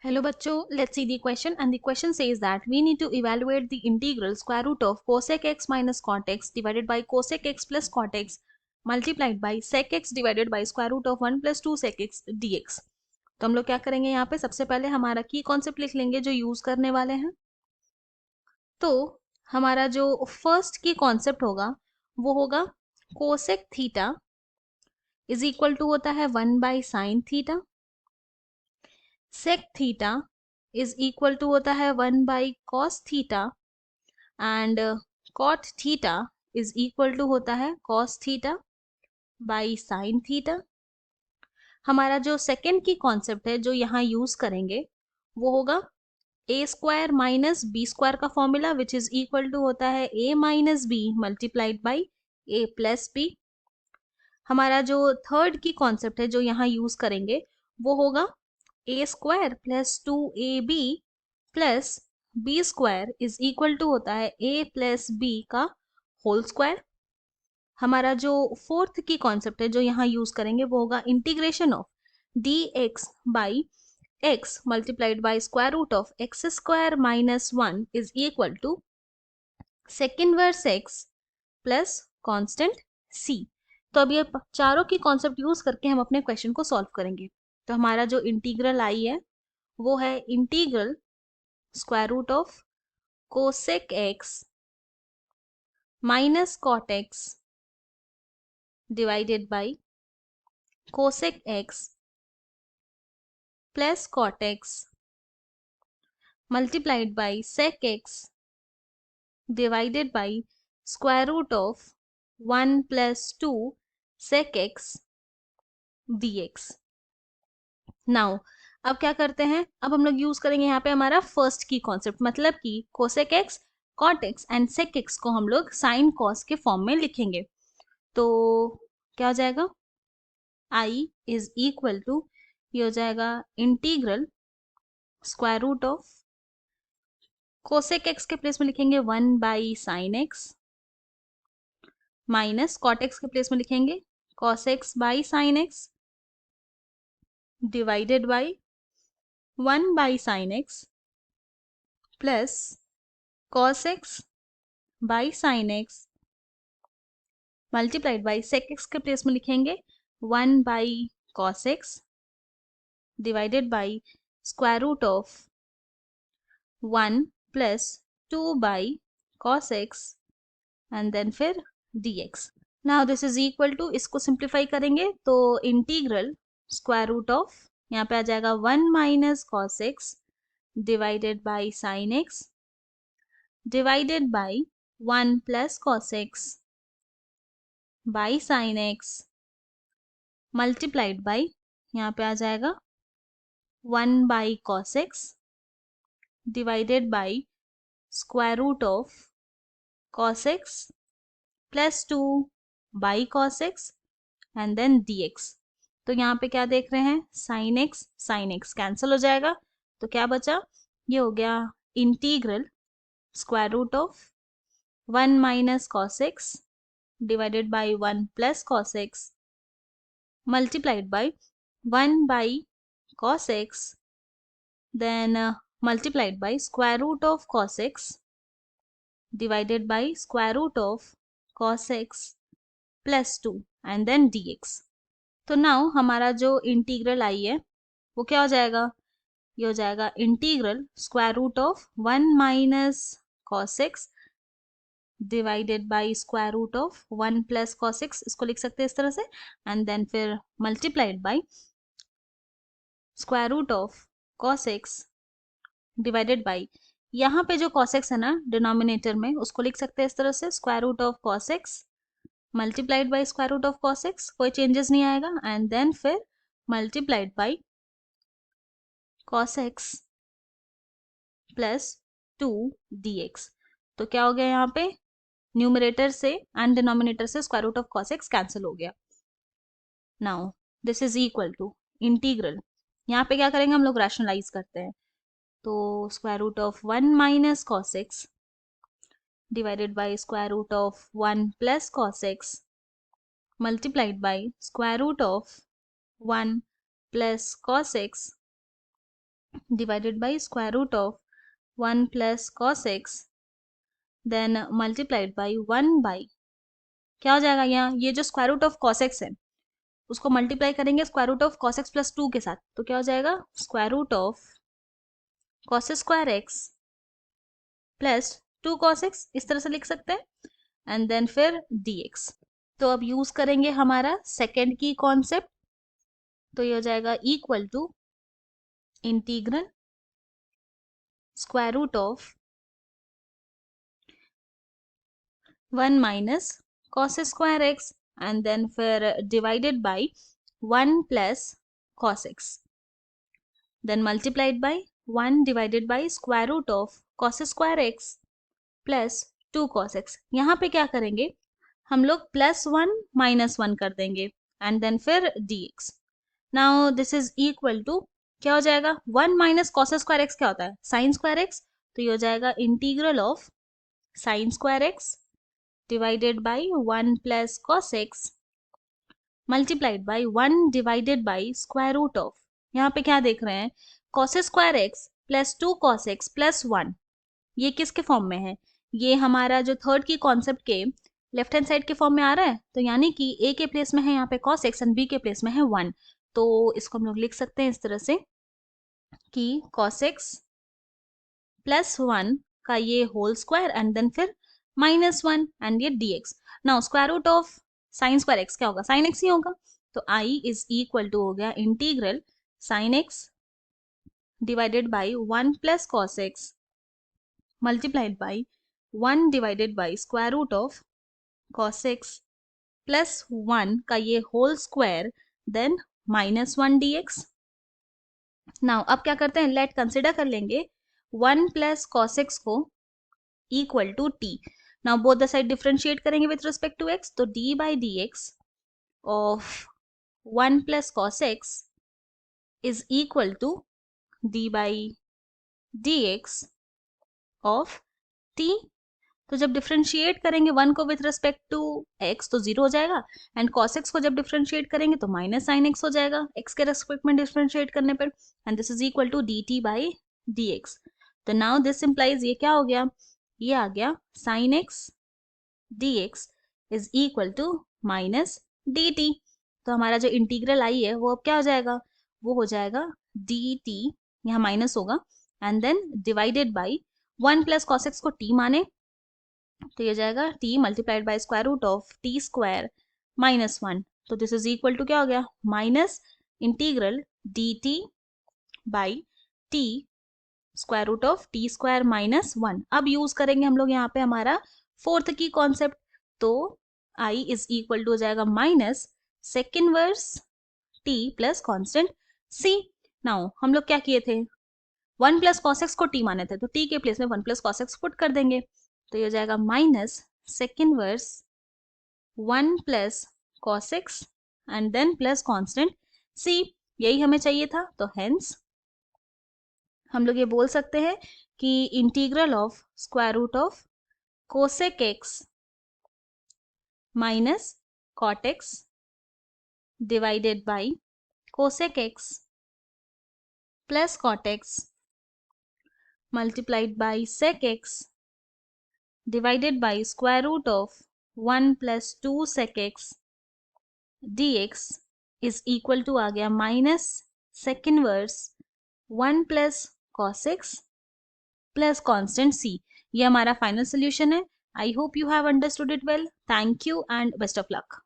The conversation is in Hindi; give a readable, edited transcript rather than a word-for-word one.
Hello bachcho, let's see the question, and the question says that we need to evaluate the integral square root of cosec x minus cot x divided by cosec x plus cot x multiplied by sec x divided by square root of 1 plus 2 sec x dx। तो हम लोग क्या करेंगे यहाँ पे, सबसे पहले हमारा की कॉन्सेप्ट लिख लेंगे जो यूज करने वाले हैं। तो हमारा जो फर्स्ट की कॉन्सेप्ट होगा वो होगा cosec theta is equal to होता है 1 by sine theta. Sec theta is equal to होता है 1 by cos theta and cot theta is equal to होता है cos theta by sine theta. हमारा जो सेकेंड की कॉन्सेप्ट है जो यहाँ यूज करेंगे वो होगा A square minus B square का formula which is equal to होता है A minus B multiplied by A plus B. हमारा जो थर्ड की कॉन्सेप्ट है जो यहाँ यूज करेंगे वो होगा A square plus 2ab plus B square is equal to होता है ए प्लस बी का होल स्क्वायर। हमारा जो फोर्थ की कॉन्सेप्ट है जो यहाँ यूज करेंगे वो होगा integration of D X by X multiplied by square root of X square minus 1 is equal to sec inverse X plus constant C. तो अब ये चारों की कॉन्सेप्ट यूज करके हम अपने क्वेश्चन को सॉल्व करेंगे। तो हमारा जो इंटीग्रल आई है वो है integral square root of cosec x minus cot x divided by cosec x plus cot x multiplied by sec x divided by square root of 1 plus 2 sec x dx। Now अब क्या करते हैं, अब हम लोग यूज करेंगे यहाँ पे हमारा फर्स्ट की कॉन्सेप्ट, मतलब कि cosec x cot x and sec x को हम लोग साइन कॉस के फॉर्म में लिखेंगे। तो क्या हो जाएगा, आई इज इक्वल टू, ये हो जाएगा integral square root of cosec x के प्लेस में लिखेंगे 1 by sine x minus cot x के प्लेस में लिखेंगे cos x by sine x divided by 1 by sine x plus cos x by sine x multiplied by sec x के प्लेस में लिखेंगे 1 by cos x divided by square root of 1 plus 2 by cos x and then फिर dx। Now this is equal to, इसको सिंप्लीफाई करेंगे तो इंटीग्रल स्क्वायर रूट ऑफ, यहाँ पे आ जाएगा 1 minus cos x divided by sine x divided by 1 plus cos x by sine x multiplied by, यहाँ पे आ जाएगा 1 by cos x divided by square root of cos x plus 2 by cos x and then dx। तो यहाँ पे क्या देख रहे हैं, साइन एक्स कैंसिल हो जाएगा, तो क्या बचा, ये हो गया integral square root of 1 minus cos x divided by 1 plus cos x multiplied by 1 by cos x then multiplied by square root of cos x divided by square root of cos x plus 2 and then dx। तो नाउ हमारा जो इंटीग्रल आई है वो क्या हो जाएगा, ये हो जाएगा integral square root of 1 minus cos x divided by square root of 1 plus cos x, इसको लिख सकते हैं इस तरह से, एंड देन फिर multiplied by square root of cos x divided by, यहाँ पे जो कॉस एक्स है ना डिनोमिनेटर में, उसको लिख सकते हैं इस तरह से square root of cos x multiplied by square root of cos x, कोई चेंजेस नहीं आएगा, एंड देन फिर multiplied by cos x plus 2 dx। तो क्या हो गया, यहाँ पे न्यूमरेटर से एंड डिनोमिनेटर से square root of cos x cancel हो गया। Now this is equal to integral, यहाँ पे क्या करेंगे हम लोग, रैशनलाइज करते हैं, तो square root of 1 minus cos x divided by square root of 1 plus cos x multiplied by square root of 1 plus cos x divided by square root of 1 plus cos x then multiplied by 1 by क्या हो जाएगा यहाँ, ये जो square root of cos x है उसको मल्टीप्लाई करेंगे square root of cos x plus 2 के साथ, तो क्या हो जाएगा square root of cos square x plus 2 cos x, इस तरह से लिख सकते हैं, एंड देन फिर dx। तो अब यूज करेंगे हमारा सेकेंड की कॉन्सेप्ट, तो ये हो जाएगा equal to integral square root of 1 minus cos square x and then फिर divided by 1 plus cos x then multiplied by 1 divided by square root of cos square x plus 2 cos x। यहाँ पे क्या करेंगे हम लोग प्लस 1 माइनस 1 कर देंगे एंड देन फिर dx। Now this is equal to क्या हो जाएगा 1 माइनस cos स्क्वायर x क्या होता है साइन स्क्वायर x, तो ये हो जाएगा integral of sine square x divided by 1 plus cos x multiplied by 1 divided by square root of, यहाँ पे क्या देख रहे हैं cos square x plus 2 cos x plus 1, ये किसके फॉर्म में है, ये हमारा जो थर्ड की कॉन्सेप्ट के लेफ्ट हैंड साइड के फॉर्म में आ रहा है, तो यानी कि a के प्लेस में है यहाँ पे cos x एंड b के प्लेस में है 1, तो इसको हम लोग लिख सकते हैं इस तरह से कि cos x प्लस 1 का ये होल स्क्वायर एंड देन फिर -1 एंड ये dx। Now square root of sine square x क्या होगा साइन एक्स ही होगा, तो i इज इक्वल टू हो गया integral sine x divided by 1 plus cos x multiplied by 1 divided by square root of cos x plus 1 का ये whole square then -1 dx। Now अब क्या करते हैं लेट कंसिडर कर लेंगे 1 प्लस कॉस एक्स को equal to t. Now both the side differentiate करेंगे विथ रिस्पेक्ट टू x, तो d by dx of 1 plus cos x is equal to d by dx of t। तो जब डिफरेंशिएट करेंगे 1 को विथ रिस्पेक्ट टू x तो 0 हो जाएगा एंड cos x को जब डिफरेंशिएट करेंगे तो माइनस साइन x हो जाएगा x के रेस्पेक्ट में डिफरेंशिएट करने पर, and this is equal to dt by dx। तो नाउ दिस इम्प्लाइज ये क्या हो गया, ये आ गया साइन x dx is equal to minus dt। तो हमारा जो इंटीग्रल आई है वो अब क्या हो जाएगा, वो हो जाएगा dt, यहाँ माइनस होगा and then divided by 1 plus cos x को t माने, तो ये जाएगा t multiplied by square root of t square -1, तो दिस इज इक्वल टू क्या हो गया minus integral dt by t square root of t square -1। अब यूज करेंगे हम लोग यहाँ पे हमारा फोर्थ की कॉन्सेप्ट, तो i इज इक्वल टू हो जाएगा minus second inverse t plus constant c। नाउ हम लोग क्या किए थे 1 प्लस cos x को t माने थे, तो t के प्लेस में 1 प्लस cos x पुट कर देंगे, तो ये हो जाएगा minus second verse 1 plus cos x and then plus constant c, यही हमें चाहिए था। तो हेंस हम लोग ये बोल सकते हैं कि integral of square root of cosec x minus cot x divided by cosec x plus cot x multiplied by sec x divided by square root of 1 plus 2 sec x dx is equal to आ गया minus second verse 1 plus cos x plus constant c। ये हमारा फाइनल सोल्यूशन है। I hope you have understood it well. Thank you and best of luck.